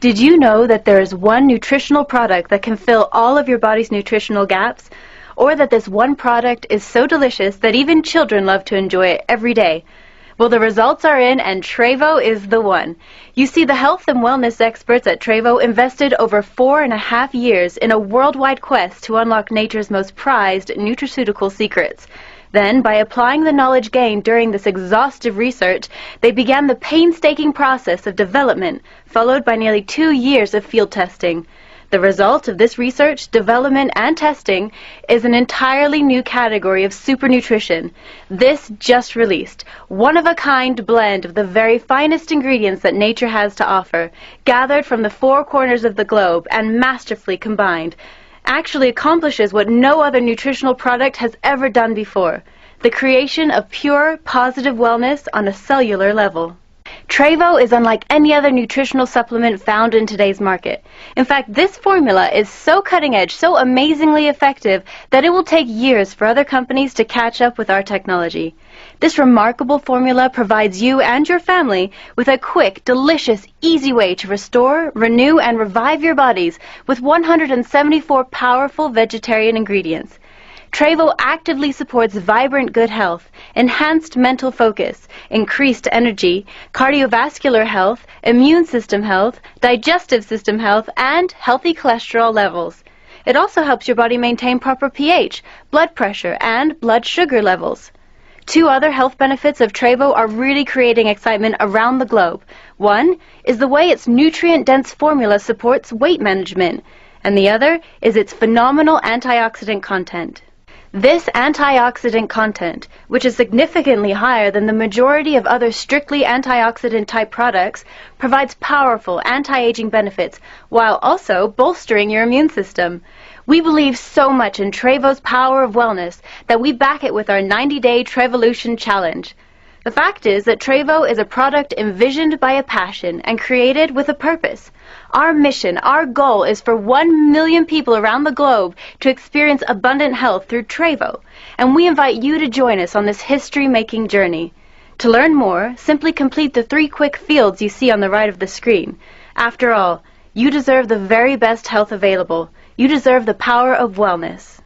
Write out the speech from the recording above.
Did you know that there is one nutritional product that can fill all of your body's nutritional gaps? Or that this one product is so delicious that even children love to enjoy it every day? Well, the results are in, and Trevo is the one. You see, the health and wellness experts at Trevo invested over 4.5 years in a worldwide quest to unlock nature's most prized nutraceutical secrets. Then, by applying the knowledge gained during this exhaustive research, they began the painstaking process of development, followed by nearly 2 years of field testing. The result of this research, development, and testing is an entirely new category of supernutrition. This just released, one-of-a-kind blend of the very finest ingredients that nature has to offer, gathered from the 4 corners of the globe and masterfully combined, actually accomplishes what no other nutritional product has ever done before: the creation of pure, positive wellness on a cellular level. Trevo is unlike any other nutritional supplement found in today's market. In fact, this formula is so cutting-edge, so amazingly effective, that it will take years for other companies to catch up with our technology. This remarkable formula provides you and your family with a quick, delicious, easy way to restore, renew, and revive your bodies with 174 powerful vegetarian ingredients. Trevo actively supports vibrant good health, enhanced mental focus, increased energy, cardiovascular health, immune system health, digestive system health, and healthy cholesterol levels. It also helps your body maintain proper pH, blood pressure, and blood sugar levels. 2 other health benefits of Trevo are really creating excitement around the globe. One is the way its nutrient-dense formula supports weight management, and the other is its phenomenal antioxidant content. This antioxidant content, which is significantly higher than the majority of other strictly antioxidant-type products, provides powerful anti-aging benefits while also bolstering your immune system. We believe so much in Trevo's power of wellness that we back it with our 90-day Trevolution Challenge. The fact is that Trevo is a product envisioned by a passion and created with a purpose. Our mission, our goal, is for 1 million people around the globe to experience abundant health through Trevo, and we invite you to join us on this history-making journey. To learn more, simply complete the 3 quick fields you see on the right of the screen. After all, you deserve the very best health available. You deserve the power of wellness.